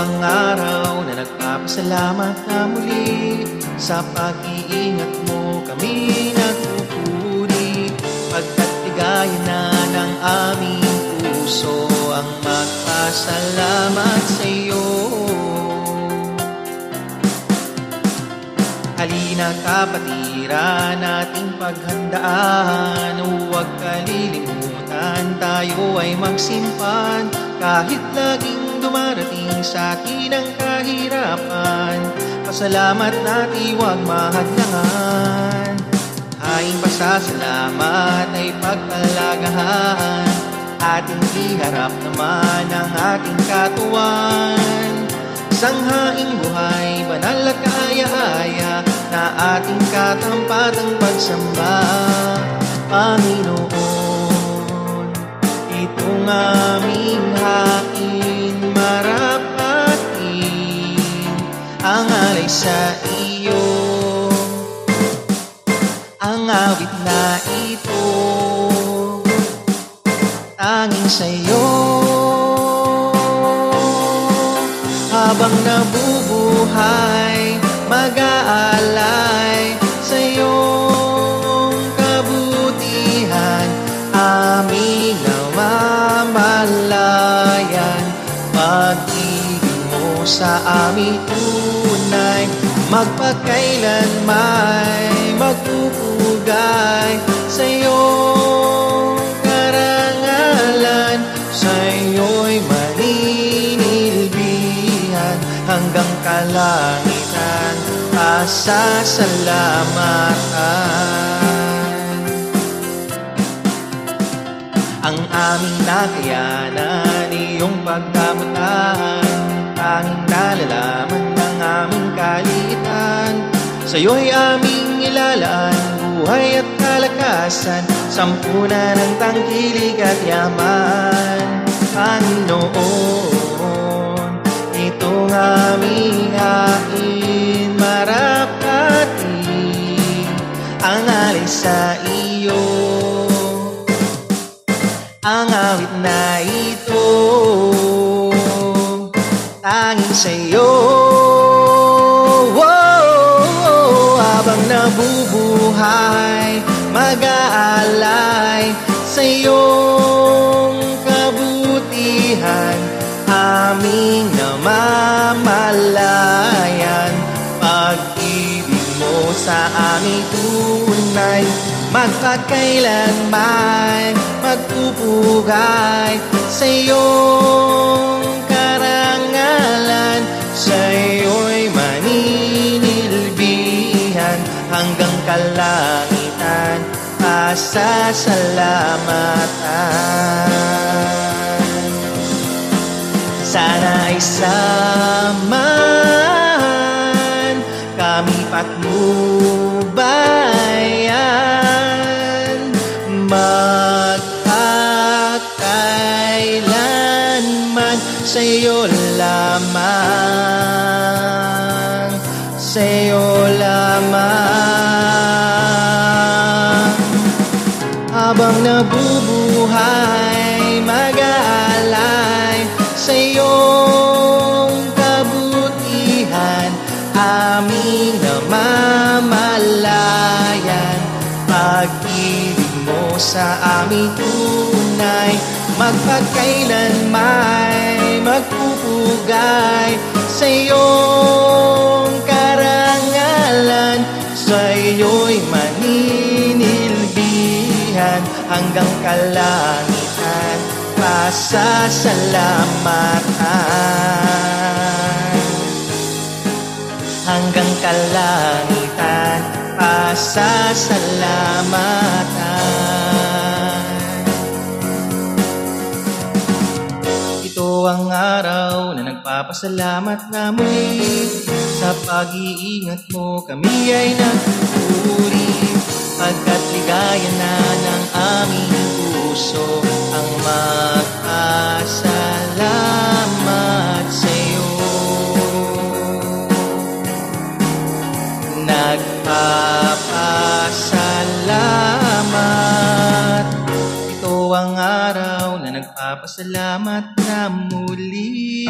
ang araw na nagpapasalamat na muli. Sa pag-iingat mo kami nagpupuri, pagkat ligaya na ng aming puso ang magpasalamat sa iyo. Halina kapatira nating paghandaan, huwag kalilimutan, tayo ay magsimpan. Kahit laging dumarating sa atin ang kahirapan, pasalamat natin huwag mahadlangan. Haing pasasalamat ay pagpalagahan, ating iharap naman ang ating katuwan. Sanghaing buhay, banal at kaaya-aya, na ating katampatang pagsamba. Panginoon, itong aming hain marapatin, ang alay sa iyo, ang awit na ito, tanging sa iyo. Habang nabubuhay, mag-aalay sa iyong kabutihan, aming namamalayan. Pag-ibig mo sa amin tunay, magpakailanman magpupugay sa iyong karangalan. Sa iyo'y maninilbihan hanggang kalangitan, pasasalamatan. Ang aming nakayanan, iyong pagkabutan, tanging nalalaman ng aming kaliitan. Sa'yo'y aming ilalaan, buhay at kalakasan, sampunan ng tangkilik at yaman. Panginoon, itong aming hain marapatin, ang alay sa iyo, ang awit na ito, tanging sa iyo. Habang nabubuhay, mag-aalay sa iyong kabutihan, aming namamalayan. Pag-ibig mo sa aming tunay, magpakailanman magpupugay sa iyong karangalan. Sa iyo'y maninilbihan hanggang kalangitan, pasasalamatan. Sana ay samahan kami patnubayan, magpakailanman sa iyo lamang, sa iyo lamang. Habang nabubuhay, mag-aalay sa iyong kabutihan, aming namamalayan. Pag-ibig mo sa aming tunay, magpakailanman magpupugay sa iyong karangalan. Sa iyo'y maninilbihan hanggang kalangitan, pasasalamatan. Hanggang kalangitan, pasasalamatan. Ito ang araw na nagpapasalamat na muli. Sa pag-iingat mo kami ay nagpupuri, pagkat ligaya na ng aming puso ang magpasalamat sa iyo. Nagpapasalamat. Ito ang araw na nagpapasalamat na muli.